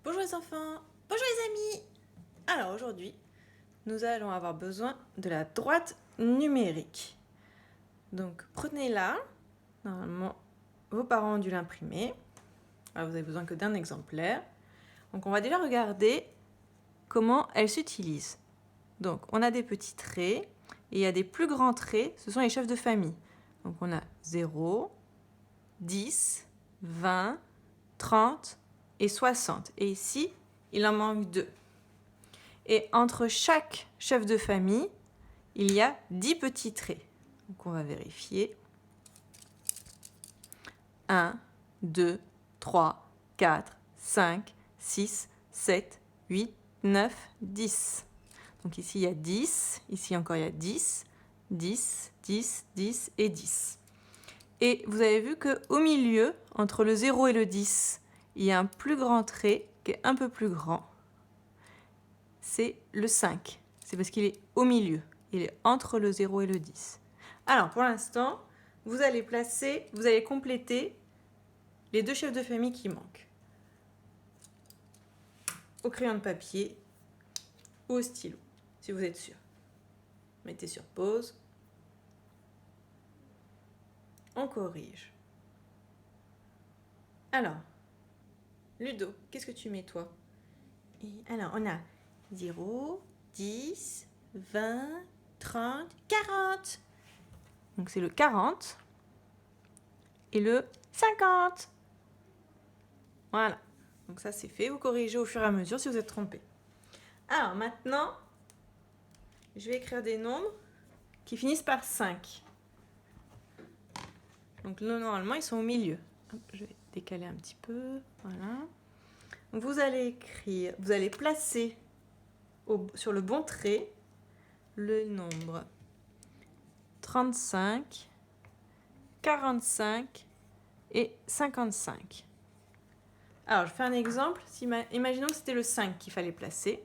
Bonjour les enfants, bonjour les amis. Alors aujourd'hui, nous allons avoir besoin de la droite numérique. Donc prenez-la, normalement vos parents ont dû l'imprimer. Alors, vous n'avez besoin que d'un exemplaire. Donc on va déjà regarder comment elle s'utilise. Donc on a des petits traits et il y a des plus grands traits, ce sont les chefs de famille. Donc on a 0, 10, 20, 30 et 60. Et ici, il en manque 2. Et entre chaque chef de famille, il y a 10 petits traits. Donc on va vérifier. 1, 2, 3, 4, 5, 6, 7, 8, 9, 10. Donc ici il y a 10, ici encore il y a 10, 10, 10, 10 et 10. Et vous avez vu qu'au milieu, entre le 0 et le 10, il y a un plus grand trait qui est un peu plus grand. C'est le 5. C'est parce qu'il est au milieu. Il est entre le 0 et le 10. Alors, pour l'instant, vous allez compléter les 2 chefs de famille qui manquent. Au crayon de papier ou au stylo, si vous êtes sûr. Mettez sur pause. On corrige. Alors, Ludo, qu'est-ce que tu mets toi? Alors, on a 0, 10, 20, 30, 40. Donc c'est le 40 et le 50. Voilà. Donc ça c'est fait. Vous corrigez au fur et à mesure si vous êtes trompé. Alors maintenant, je vais écrire des nombres qui finissent par 5. Donc normalement ils sont au milieu. Je vais décaler un petit peu. Voilà. Donc vous allez placer sur le bon trait le nombre 35, 45 et 55. Alors, je fais un exemple. Imaginons que c'était le 5 qu'il fallait placer.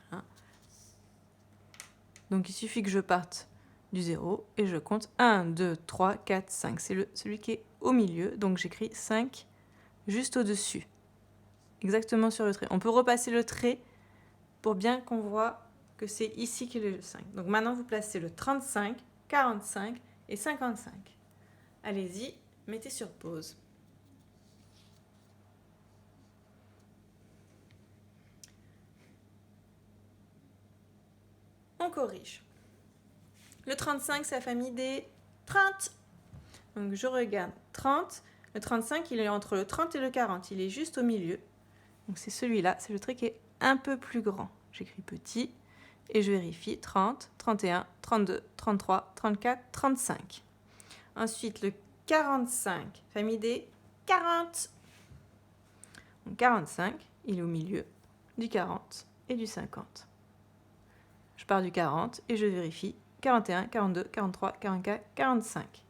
Voilà. Donc, il suffit que je parte du 0 et je compte 1, 2, 3, 4, 5. C'est celui qui est au milieu. Donc, j'écris 5 juste au-dessus. Exactement sur le trait. On peut repasser le trait pour bien qu'on voit que c'est ici qu'il est le 5. Donc, maintenant, vous placez le 35, 45 et 55. Allez-y, mettez sur pause. On corrige. Le 35, c'est la famille des 30. Donc je regarde 30. Le 35, il est entre le 30 et le 40. Il est juste au milieu. Donc c'est celui-là. C'est le trait qui est un peu plus grand. J'écris petit et je vérifie 30, 31, 32, 33, 34, 35. Ensuite, le 45, famille des 40. Donc 45, il est au milieu du 40 et du 50. Je pars du 40 et je vérifie 41, 42, 43, 44, 45.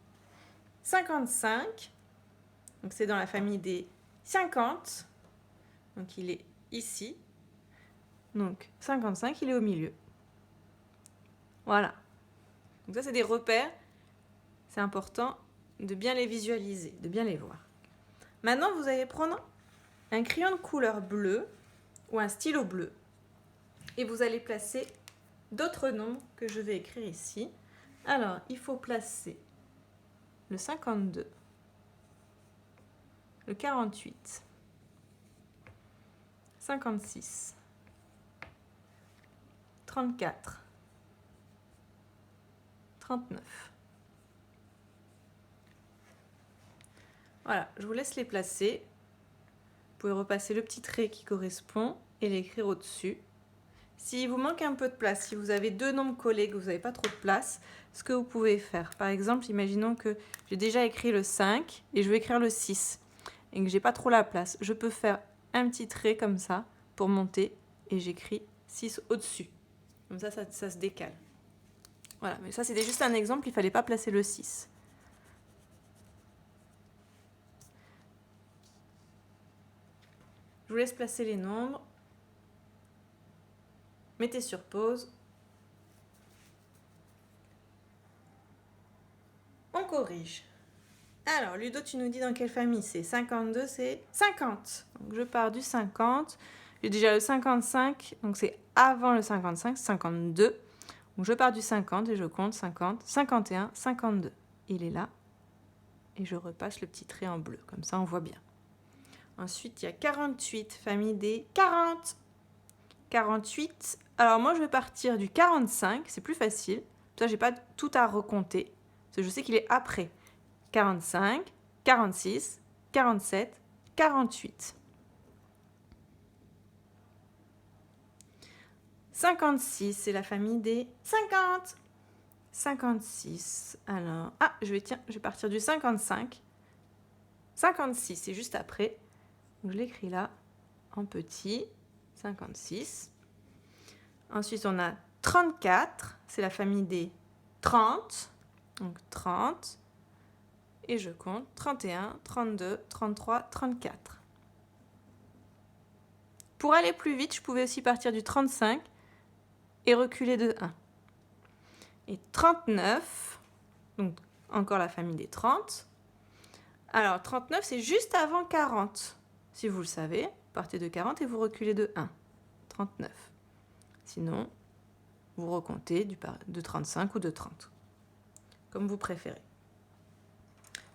55, donc c'est dans la famille des 50, donc il est ici. Donc 55, il est au milieu. Voilà. Donc ça, c'est des repères. C'est important de bien les visualiser, de bien les voir. Maintenant, vous allez prendre un crayon de couleur bleue ou un stylo bleu et vous allez placer d'autres nombres que je vais écrire ici. Alors, il faut placer le 52, le 48, 56, 34, 39. Voilà, je vous laisse les placer. Vous pouvez repasser le petit trait qui correspond et l'écrire au-dessus. S'il vous manque un peu de place, si vous avez 2 nombres collés, que vous n'avez pas trop de place, ce que vous pouvez faire, par exemple, imaginons que j'ai déjà écrit le 5 et je veux écrire le 6 et que j'ai pas trop la place. Je peux faire un petit trait comme ça pour monter et j'écris 6 au-dessus. Comme ça se décale. Voilà, mais ça c'était juste un exemple, il ne fallait pas placer le 6. Je vous laisse placer les nombres. Mettez sur pause. On corrige. Alors, Ludo, tu nous dis dans quelle famille c'est 52, c'est 50. Donc, je pars du 50. J'ai déjà le 55, donc c'est avant le 55, 52. Donc, je pars du 50 et je compte 50, 51, 52. Il est là. Et je repasse le petit trait en bleu, comme ça on voit bien. Ensuite, il y a 48, famille des 40. 48. Alors, moi, je vais partir du 45, c'est plus facile. Ça, j'ai pas tout à recompter, parce que je sais qu'il est après. 45, 46, 47, 48. 56, c'est la famille des 50. 56, alors... Ah, je vais partir du 55. 56, c'est juste après. Donc, je l'écris là, en petit. 56. Ensuite, on a 34, c'est la famille des 30. Donc, 30. Et je compte 31, 32, 33, 34. Pour aller plus vite, je pouvais aussi partir du 35 et reculer de 1. Et 39, donc encore la famille des 30. Alors 39, c'est juste avant 40. Si vous le savez, partez de 40 et vous reculez de 1. 39. Sinon, vous recomptez de 35 ou de 30. Comme vous préférez.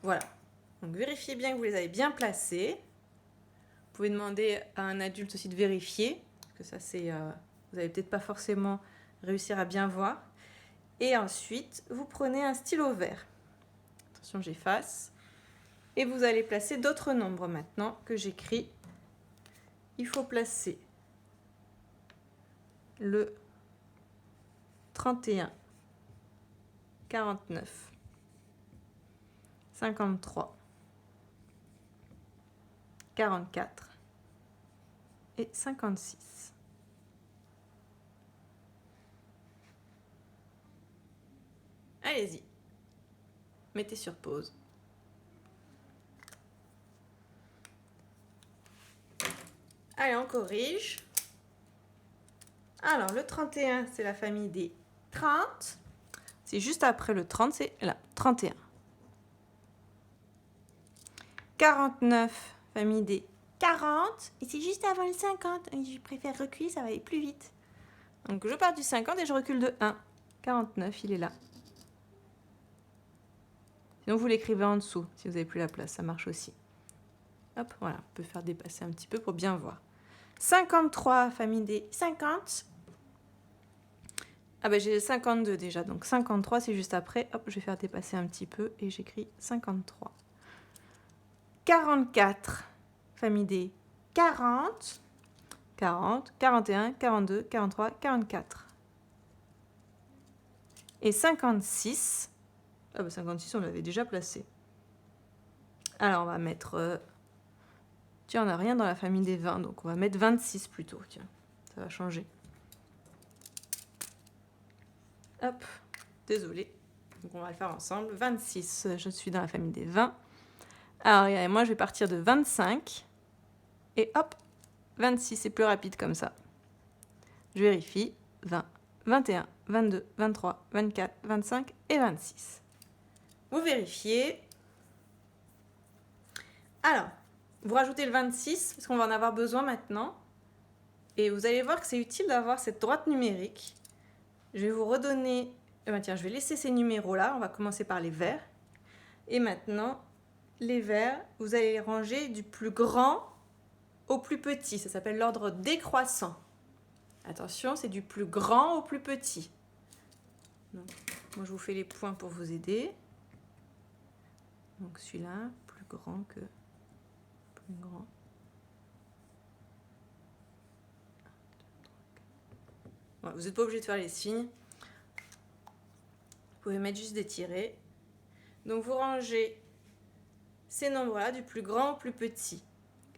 Voilà. Donc vérifiez bien que vous les avez bien placés. Vous pouvez demander à un adulte aussi de vérifier. Parce que ça, c'est... vous n'allez peut-être pas forcément réussir à bien voir. Et ensuite, vous prenez un stylo vert. Attention, j'efface. Et vous allez placer d'autres nombres maintenant que j'écris. Il faut placer le 31, 49, 53, 44 et 56. Allez-y. Mettez sur pause. Allez, on corrige. Alors, le 31, c'est la famille des 30. C'est juste après le 30, c'est là, 31. 49, famille des 40. Et c'est juste avant le 50. Je préfère reculer, ça va aller plus vite. Donc, je pars du 50 et je recule de 1. 49, il est là. Sinon, vous l'écrivez en dessous, si vous n'avez plus la place, ça marche aussi. Hop, voilà, on peut faire dépasser un petit peu pour bien voir. 53, famille des 50. Ah ben j'ai 52 déjà, donc 53 c'est juste après. Hop, je vais faire dépasser un petit peu et j'écris 53. 44, famille des 40. 40, 41, 42, 43, 44. Et 56. Ah ben 56 on l'avait déjà placé. Alors on va mettre... Tiens, on n'a rien dans la famille des 20, donc on va mettre 26 plutôt. Tiens, ça va changer. Hop, désolé. Donc on va le faire ensemble. 26, je suis dans la famille des 20. Alors, regardez, moi je vais partir de 25. Et hop, 26, c'est plus rapide comme ça. Je vérifie. 20, 21, 22, 23, 24, 25 et 26. Vous vérifiez. Alors, vous rajoutez le 26, parce qu'on va en avoir besoin maintenant. Et vous allez voir que c'est utile d'avoir cette droite numérique. Je vais vous redonner... tiens, je vais laisser ces numéros-là. On va commencer par les verts. Et maintenant, les verts, vous allez les ranger du plus grand au plus petit. Ça s'appelle l'ordre décroissant. Attention, c'est du plus grand au plus petit. Donc, moi, je vous fais les points pour vous aider. Donc, celui-là, plus grand que... Plus grand. Voilà, vous n'êtes pas obligé de faire les signes. Vous pouvez mettre juste des tirets. Donc, vous rangez ces nombres-là du plus grand au plus petit.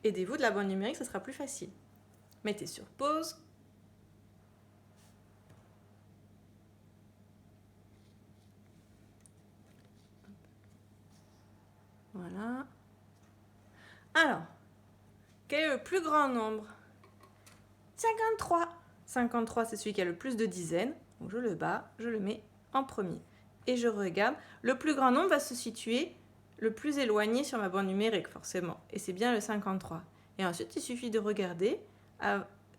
Aidez-vous de la bande numérique, ça sera plus facile. Mettez sur pause. Voilà. Alors, quel est le plus grand nombre? 53. 53, c'est celui qui a le plus de dizaines. Donc je le bats, je le mets en premier. Et je regarde. Le plus grand nombre va se situer le plus éloigné sur ma bande numérique, forcément. Et c'est bien le 53. Et ensuite, il suffit de regarder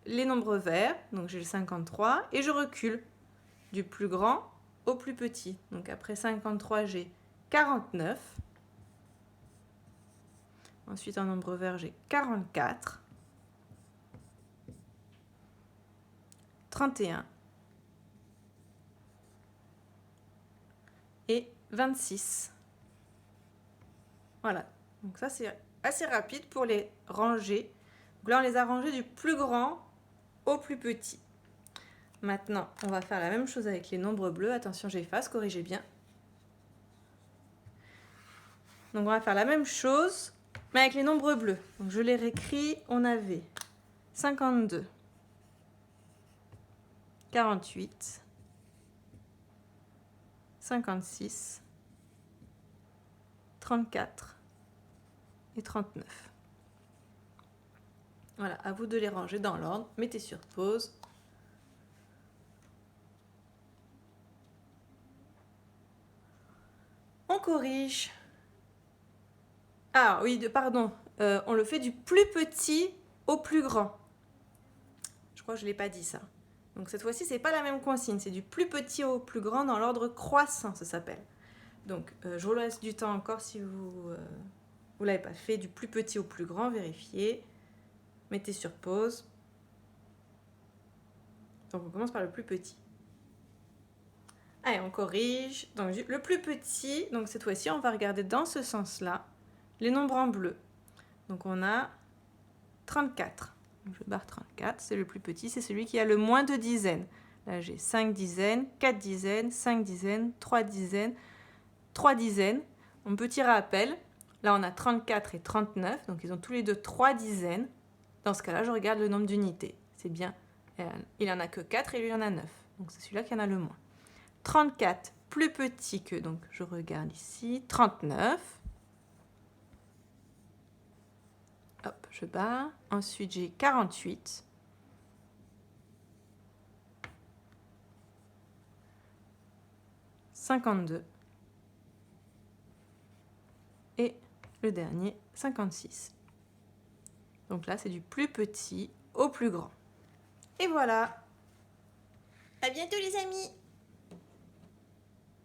les nombres verts. Donc j'ai le 53 et je recule du plus grand au plus petit. Donc après 53, j'ai 49. Ensuite, en nombre vert, j'ai 44. 31. Et 26. Voilà. Donc ça, c'est assez rapide pour les ranger. Donc là, on les a rangés du plus grand au plus petit. Maintenant, on va faire la même chose avec les nombres bleus. Attention, j'efface, corrigez bien. Donc on va faire la même chose, mais avec les nombres bleus. Donc je les réécris. On avait 52, 48, 56, 34 et 39. Voilà, à vous de les ranger dans l'ordre. Mettez sur pause. On corrige. Ah oui, pardon. On le fait du plus petit au plus grand. Je crois que je ne l'ai pas dit ça. Donc cette fois-ci, ce n'est pas la même consigne. C'est du plus petit au plus grand dans l'ordre croissant, ça s'appelle. Donc je vous laisse du temps encore si vous ne l'avez pas fait. Du plus petit au plus grand, vérifiez. Mettez sur pause. Donc on commence par le plus petit. Allez, on corrige. Donc le plus petit, donc cette fois-ci, on va regarder dans ce sens-là les nombres en bleu. Donc on a 34. Donc je barre 34, c'est le plus petit, c'est celui qui a le moins de dizaines. Là j'ai 5 dizaines, 4 dizaines, 5 dizaines, 3 dizaines, 3 dizaines. Mon petit rappel, là on a 34 et 39, donc ils ont tous les deux 3 dizaines. Dans ce cas-là, je regarde le nombre d'unités. C'est bien, il n'en a que 4 et lui il en a 9. Donc c'est celui-là qui en a le moins. 34, plus petit que, donc je regarde ici, 39. Hop, je barre. Ensuite, j'ai 48. « 52. Et le dernier, 56. Donc là, c'est du plus petit au plus grand. Et voilà. À bientôt les amis!